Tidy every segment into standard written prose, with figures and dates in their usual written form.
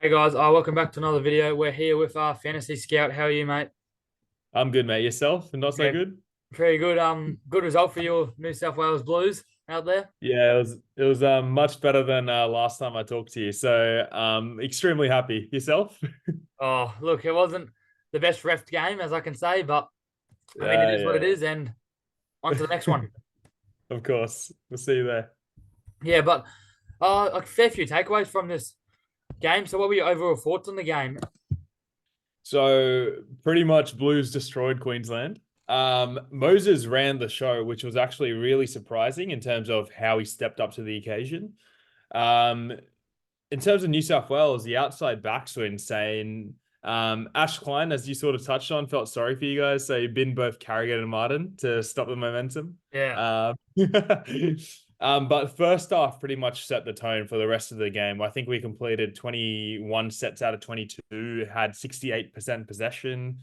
Hey guys, welcome back to another video. We're here with our fantasy scout. How are you, mate? I'm good, mate. Yourself? Not so Yeah, good? very good. Good result for your New South Wales Blues out there. Yeah, it was much better than last time I talked to you. So extremely happy. Yourself? Oh, look, it wasn't the best ref game, as I can say, but I mean, it is what it Yeah. is, and on to the next one. Of course. We'll see you there. Yeah, but a fair few takeaways from this game. So, what were your overall thoughts on the game? So pretty much Blues destroyed Queensland. Moses ran the show, which was actually really surprising in terms of how he stepped up to the occasion. Um, in terms of New South Wales, the outside backs were insane. Ash Klein, as you sort of touched on, felt sorry for you guys. So you bin both Carrigan and Martin to stop the momentum. Yeah, Um, but first half pretty much set the tone for the rest of the game. I think we completed 21 sets out of 22, had 68% possession.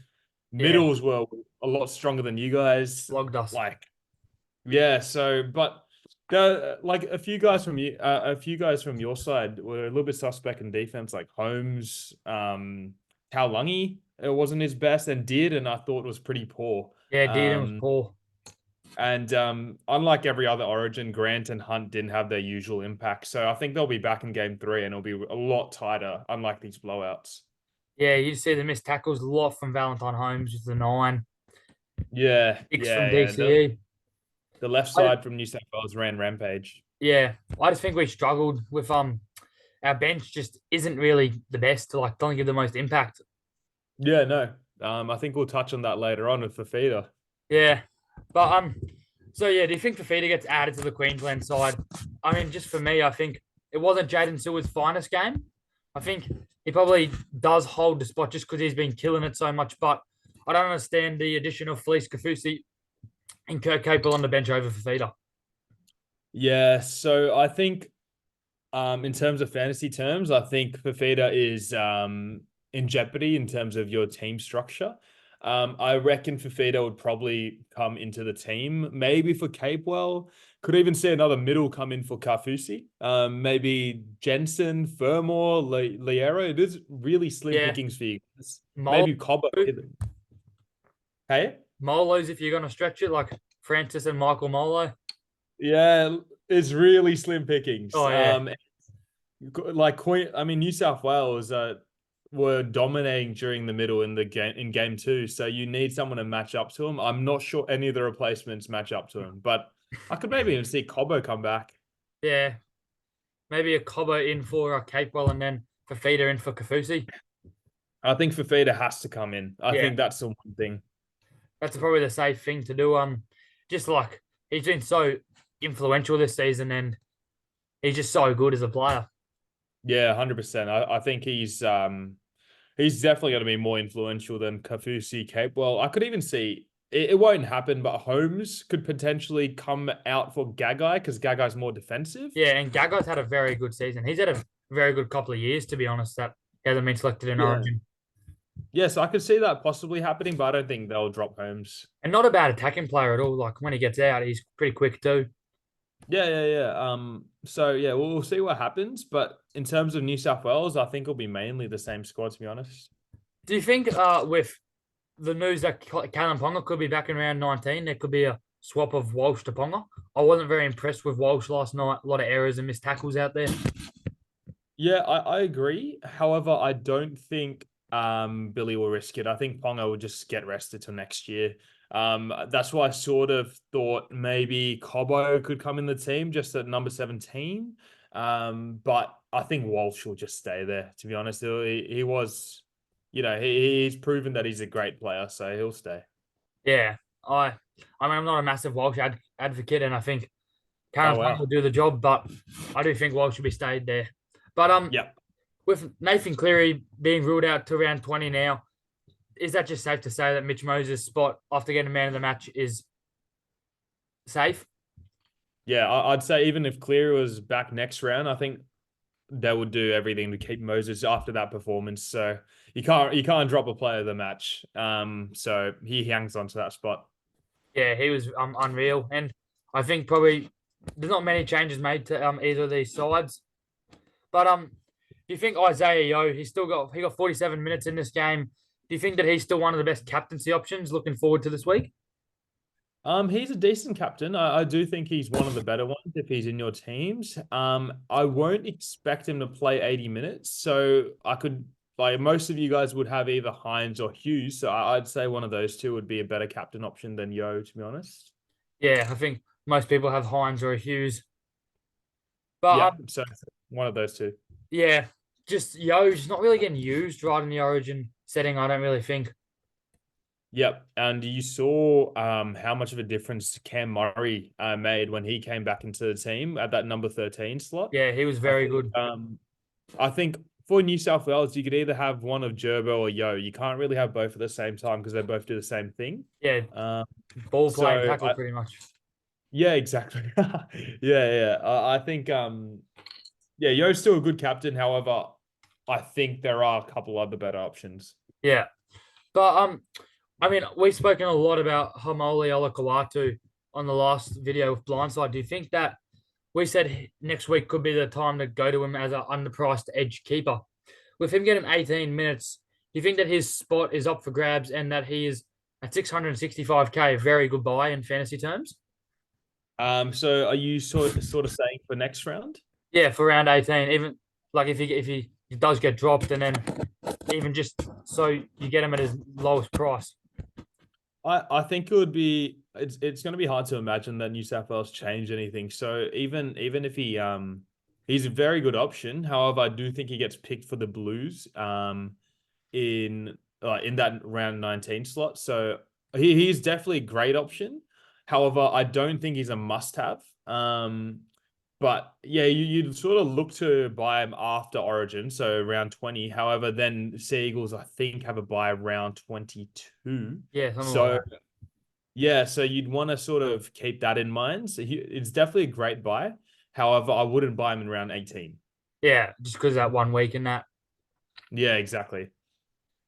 yeah, Middles were a lot stronger than you guys. logged us. Like, yeah, so but like a few guys from your side were a little bit suspect in defense, like Holmes, Tal Lungy. It wasn't his best, and did, and I thought was pretty poor. Yeah, Deedon was Um, poor. and unlike every other Origin, Grant and Hunt didn't have their usual impact. So I think they'll be back in game three, and it'll be a lot tighter, unlike these blowouts. Yeah, you see the missed tackles a lot from Valentine Holmes with the 9, Yeah, 6 from yeah, yeah. The DCE. the left side from New South Wales ran rampage. Yeah, I just think we struggled with our bench just isn't really the best to like don't give the most impact. Yeah, no. I think we'll touch on that later on with Fafita. Yeah. But so yeah, do you think Fafita gets added to the Queensland side? I mean, just for me, I think it wasn't Jaden Sewer's finest game. I think he probably does hold the spot just because he's been killing it so much. But I don't understand the addition of Felice Kafusi and Kurt Capel on the bench over Fafita. Yeah, so I think in terms of fantasy terms, I think Fafita is in jeopardy in terms of your team structure. I reckon Fafita would probably come into the team, maybe for Capewell. Could even see another middle come in for Carfusi. Maybe Jensen, Furmore, Liero. It is really slim Yeah. pickings for you guys. Molo, Maybe Cobbo. Hey? Molo's if you're gonna stretch it, like Francis and Michael Molo. Yeah, it's really slim pickings. Oh yeah. Like Queen, I mean, New South Wales were dominating during the middle in the game in game two, so you need someone to match up to him. I'm not sure any of the replacements match up to him, but I could maybe even see Cobbo come back. Yeah. Maybe a Cobbo in for Capewell and then Fafita in for Kafusi. I think Fafita has to come in. I Yeah, think that's the one thing. that's probably the safe thing to do. Just like he's been so influential this season, and he's just so good as a player. Yeah, 100%. I think he's definitely going to be more influential than Kafusi Cape. Well, I could even see it won't happen, but Holmes could potentially come out for Gagai because Gagai's more defensive. Yeah, and Gagai's had a very good season. He's had a very good couple of years, to be honest. That he hasn't been selected in Yeah. Origin, Yes, I could see that possibly happening, but I don't think they'll drop Holmes. and not a bad attacking player at all. Like when he gets out, he's pretty quick too. Yeah, yeah, yeah. So yeah, we'll see what happens. But in terms of New South Wales, I think it'll be mainly the same squad, to be honest. Do you think with the news that Callum Ponga could be back in round 19, there could be a swap of Walsh to Ponga? I wasn't very impressed with Walsh last night. A lot of errors and missed tackles out there. Yeah, I agree. However, I don't think Billy will risk it. I think Ponga will just get rested till next year. That's why I sort of thought maybe Cobbo could come in the team just at number 17. But I think Walsh will just stay there, to be honest. He was, he's proven that he's a great player, so he'll stay. Yeah, I mean, I'm not a massive Walsh advocate, and I think Oh Callum Ponga wow. will do the job, but I do think Walsh should be stayed there. But Yeah. with Nathan Cleary being ruled out to round 20 now, is that just safe to say that Mitch Moses' spot after getting man of the match is safe? Yeah, I'd say even if Cleary was back next round, I think they would do everything to keep Moses after that performance. So you can't drop a player of the match. So he hangs on to that spot. Yeah, he was unreal, and I think probably there's not many changes made to either of these sides. But Do you think Isaiah Yo, he got 47 minutes in this game? Do you think that he's still one of the best captaincy options looking forward to this week? He's a decent captain. I do think he's one of the better ones if he's in your teams. I won't expect him to play 80 minutes. So I could, like most of you guys would have either Hines or Hughes. So I'd say one of those two would be a better captain option than Yo, to be honest. Yeah, I think most people have Hines or Hughes. But Yeah, so one of those two. yeah, just Yo's not really getting used right in the Origin setting. I don't really think. Yep. And you saw how much of a difference Cam Murray made when he came back into the team at that number 13 slot. Yeah, he was I very think good. I think for New South Wales, you could either have one of Gerbo or Yo. You can't really have both at the same time because they both do the same thing. Yeah, Um, ball playing so tackle pretty much. yeah, exactly. Yeah. I think yeah, Yo's still a good captain. However, I think there are a couple other better options. Yeah, but I mean, we've spoken a lot about Hamoli Olakawatu on the last video with Blindside. Do you think that we said next week could be the time to go to him as an underpriced edge keeper? With him getting 18 minutes, do you think that his spot is up for grabs and that he is at 665K, a very good buy in fantasy terms? So are you sort of saying for next round? Yeah, for round 18, even like if he does get dropped and then even just so you get him at his lowest price. I think it would be it's going to be hard to imagine that New South Wales change anything. So even if he's a very good option. However, I do think he gets picked for the Blues in that round 19 slot. So he's definitely a great option. However, I don't think he's a must have. But yeah, you'd sort of look to buy him after Origin, so around 20. However, then Sea Eagles, I think, have a buy around 22. Yeah, something like So that. yeah, so you'd want to sort of keep that in mind. So it's definitely a great buy. However, I wouldn't buy him in round 18. Yeah, just because that 1 week and that. Yeah, exactly.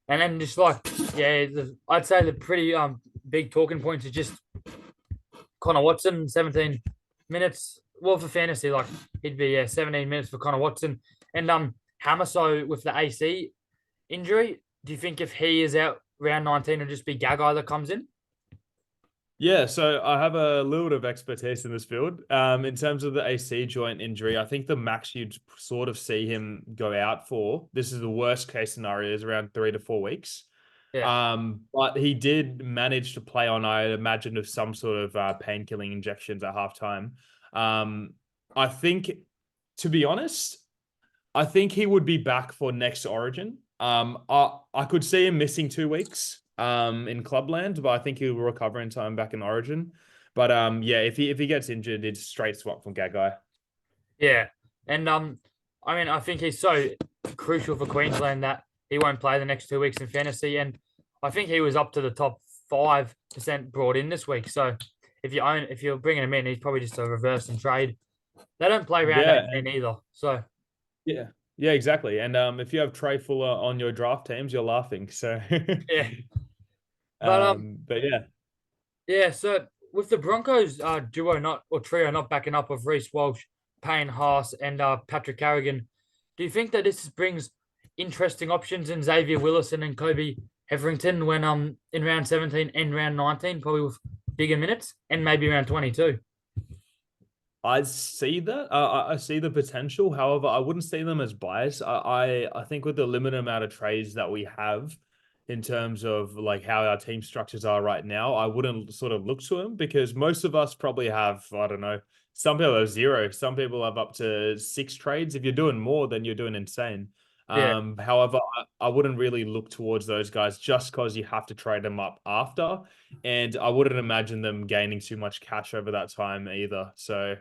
And then just like, yeah, I'd say the pretty big talking points is just Connor Watson, 17 minutes. Well, for fantasy, like he'd be 17 minutes for Connor Watson. And Hamaso with the AC injury, do you think if he is out round 19, it'll just be Gagai that comes in? Yeah, so I have a little bit of expertise in this field. In terms of the AC joint injury, I think the max you'd sort of see him go out for, this is the worst case scenario, is around 3 to 4 weeks. Yeah. But he did manage to play on, I imagine, of some sort of pain-killing injections at halftime. I think, to be honest, I think he would be back for next Origin. I could see him missing 2 weeks in Clubland, but I think he'll recover in time back in Origin. But yeah, if he gets injured, it's straight swap from Gagai. Yeah. And I mean, I think he's so crucial for Queensland that he won't play the next 2 weeks in fantasy. And I think he was up to the top 5% brought in this week. So if you're bringing him in, he's probably just a reverse and trade. They don't play round Yeah, 18 either. So yeah, yeah, exactly. And if you have Trey Fuller on your draft teams, you're laughing. So, yeah. But but yeah. yeah, so with the Broncos duo not or trio not backing up of Reece Walsh, Payne Haas, and Patrick Carrigan, do you think that this brings interesting options in Xavier Willison and Kobe Hetherington when in round 17 and round 19, probably with bigger minutes, and maybe round 22? I see that. I see the potential. However, I wouldn't see them as biased. I think with the limited amount of trades that we have in terms of like how our team structures are right now, I wouldn't sort of look to them because most of us probably have, I don't know, some people have zero, some people have up to 6 trades. If you're doing more, then you're doing insane. Yeah, However, I wouldn't really look towards those guys just because you have to trade them up after. And I wouldn't imagine them gaining too much cash over that time either. So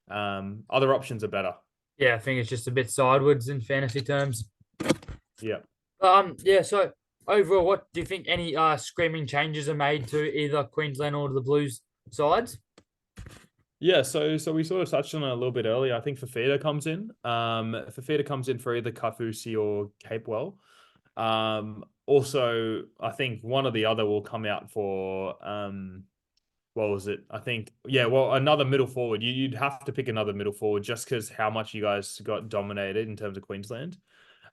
other options are better. yeah, I think it's just a bit sideways in fantasy terms. Yeah. Yeah. So overall, what do you think? Any screaming changes are made to either Queensland or the Blues sides? Yeah, so we sort of touched on it a little bit earlier. I think Fafita comes in. Fafita comes in for either Kafusi or Capewell. Also, I think one or the other will come out for what was it? I think, yeah, well, another middle forward. You'd have to pick another middle forward just because how much you guys got dominated in terms of Queensland.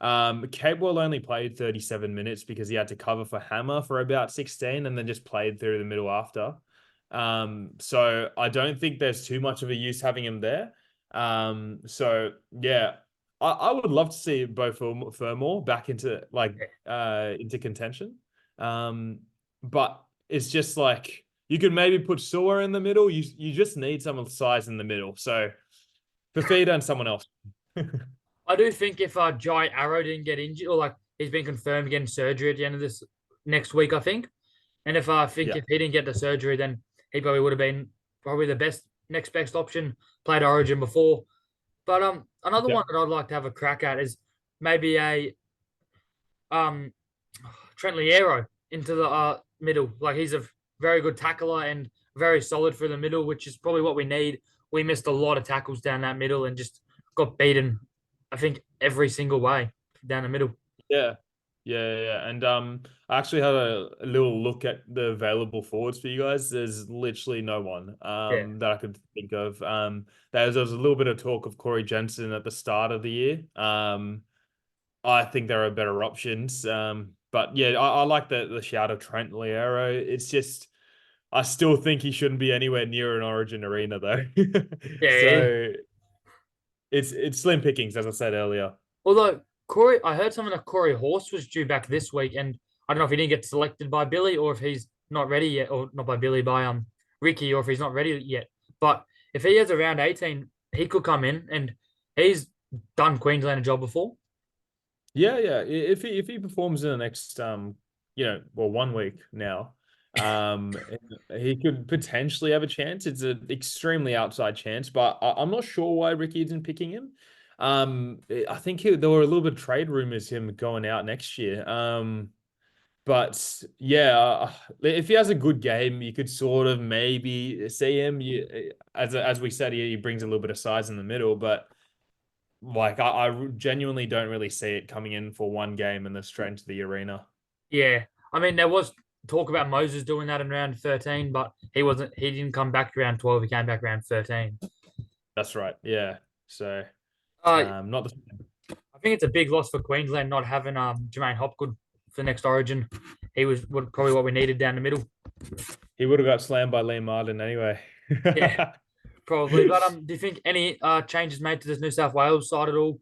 Cabewell only played 37 minutes because he had to cover for Hammer for about 16 and then just played through the middle after. So I don't think there's too much of a use having him there. So yeah, I would love to see Bo Fermor back into contention. But it's just like you could maybe put Sewer in the middle. You just need some size in the middle. So Fafita and someone else. I do think if Jai Arrow didn't get injured, or like he's been confirmed getting surgery at the end of this next week, I think. And if I think Yeah. if he didn't get the surgery, then he probably would have been probably the next best option. Played Origin before, but another Yeah. one that I'd like to have a crack at is maybe a um Trent Liero into the middle. Like he's a very good tackler and very solid for the middle, which is probably what we need. We missed a lot of tackles down that middle and just got beaten, I think, every single way down the middle. Yeah. Yeah. And I actually had a little look at the available forwards for you guys. There's literally no one Yeah, that I could think of. There was a little bit of talk of Corey Jensen at the start of the year. I think there are better options. But yeah, I like the shout of Trent Liero. It's just I still think he shouldn't be anywhere near an Origin arena though. yeah. So it's slim pickings, as I said earlier. Although Corey, I heard something that Corey Horse was due back this week, and I don't know if he didn't get selected by Billy or if he's not ready yet, or not by Billy, by Ricky, or if he's not ready yet. But if he has around 18, he could come in, and he's done Queensland a job before. Yeah, yeah. If he performs in the next 1 week now, um, he could potentially have a chance. It's an extremely outside chance, but I'm not sure why Ricky isn't picking him. I think there were a little bit of trade rumors him going out next year. But yeah, if he has a good game, you could sort of maybe see him. As we said, he brings a little bit of size in the middle, but. Like I genuinely don't really see it coming in for one game and then straight into the arena. Yeah, I mean there was talk about Moses doing that in round 13, but he wasn't. He didn't come back round 12. He came back round 13. That's right. Yeah. So not the I think it's a big loss for Queensland not having Jermaine Hopgood for the next Origin. He was probably what we needed down the middle. he would have got slammed by Liam Martin anyway. Yeah, probably. But do you think any changes made to this New South Wales side at all?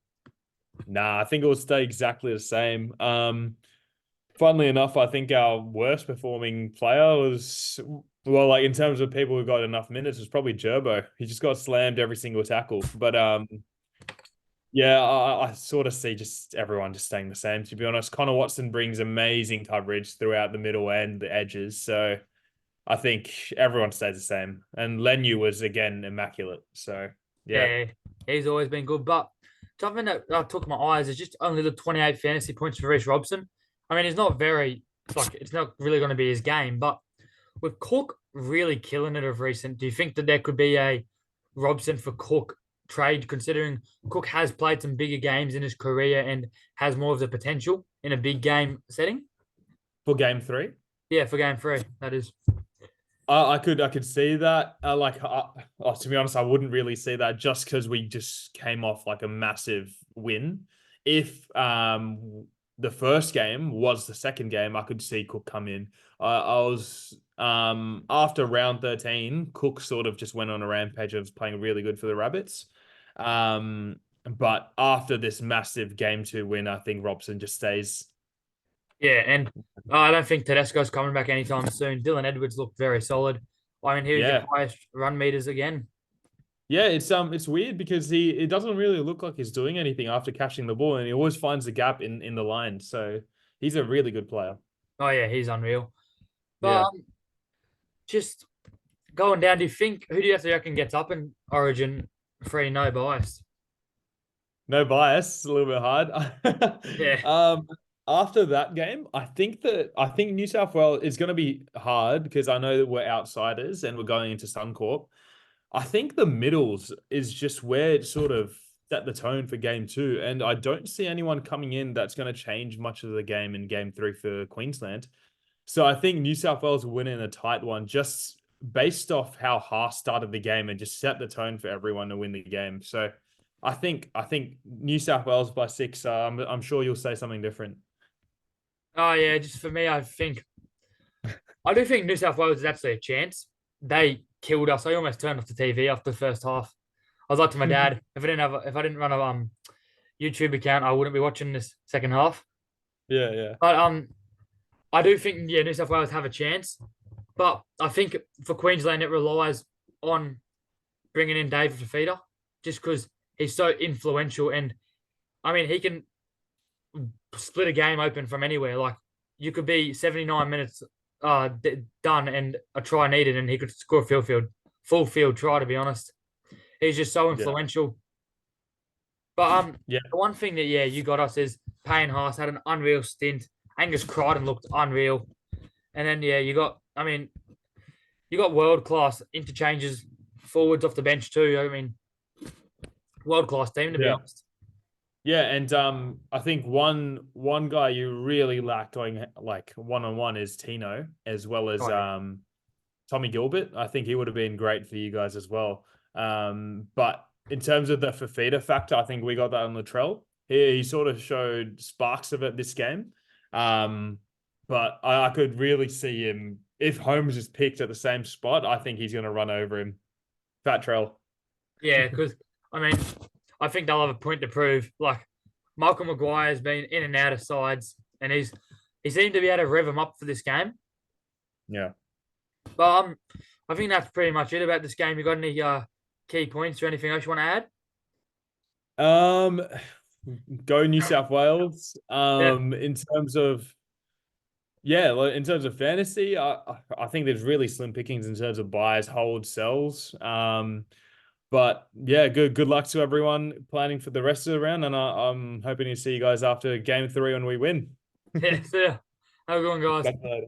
Nah, I think it will stay exactly the same. Funnily enough, I think our worst performing player was like in terms of people who got enough minutes was probably Gerbo. He just got slammed every single tackle. But yeah, I sort of see just everyone just staying the same, to be honest. Connor Watson brings amazing coverage throughout the middle and the edges. So I think everyone stays the same. And Lenu was, again, immaculate. So, yeah. Yeah, he's always been good. But something that took my eyes is just only the 28 fantasy points for Reece Robson. I mean, he's not very, it's not really going to be his game. But with Cook really killing it of recent, do you think that there could be a Robson for Cook trade, considering Cook has played some bigger games in his career and has more of the potential in a big game setting? For game 3? Yeah, for game 3, that is. I could see that. To be honest, I wouldn't really see that just because we just came off like a massive win. If the first game was the second game, I could see Cook come in. I was after round 13, Cook sort of just went on a rampage of playing really good for the Rabbits. But after this massive game 2 win, I think Robson just stays. Yeah, and I don't think Tedesco's coming back anytime soon. Dylan Edwards looked very solid. I mean, he was Yeah. your highest run meters again. Yeah, it's weird because it doesn't really look like he's doing anything after catching the ball, and he always finds the gap in the line. So he's a really good player. Oh yeah, he's unreal. But Yeah. just going down, who do you have to reckon gets up in Origin free, no bias? No bias, it's a little bit hard. Yeah, After that game, I think New South Wales is going to be hard because I know that we're outsiders and we're going into Suncorp. I think the middles is just where it sort of set the tone for game 2. And I don't see anyone coming in that's going to change much of the game in game 3 for Queensland. So I think New South Wales will win in a tight one just based off how Haas started the game and just set the tone for everyone to win the game. So I think New South Wales by 6. I'm sure you'll say something different. Oh yeah, just for me, I do think New South Wales is actually a chance. They killed us. I almost turned off the TV after the first half. I was like to my dad, if I didn't run a YouTube account, I wouldn't be watching this second half. Yeah, yeah, But I do think New South Wales have a chance. But I think for Queensland, it relies on bringing in David Fafita just because he's so influential. And I mean, he can split a game open from anywhere. Like you could be 79 minutes done and a try needed, and he could score a full field try. To be honest, he's just so yeah, influential. But yeah, the one thing that you got us is Payne Haas had an unreal stint. Angus Crichton looked unreal, and then you got world class interchanges forwards off the bench too. I mean, world class team to be yeah. honest. Yeah, and I think one guy you really lack going like one on one is Tino, as well as Oh, yeah. Tommy Gilbert. I think he would have been great for you guys as well. But in terms of the Fafita factor, I think we got that on Latrell. He sort of showed sparks of it this game. But I could really see him if Holmes is picked at the same spot. I think he's going to run over him. Fat Trell. Yeah, because I mean, I think they'll have a point to prove. Like Malcolm Maguire has been in and out of sides, and he seemed to be able to rev him up for this game. Yeah. But I think that's pretty much it about this game. You got any key points or anything else you want to add? Um, go New South Wales. Yeah, In terms of in terms of fantasy, I think there's really slim pickings in terms of buys, holds, sells. But yeah, good luck to everyone planning for the rest of the round, and I'm hoping to see you guys after game 3 when we win. yeah. So, have a good one, guys. Catch you later.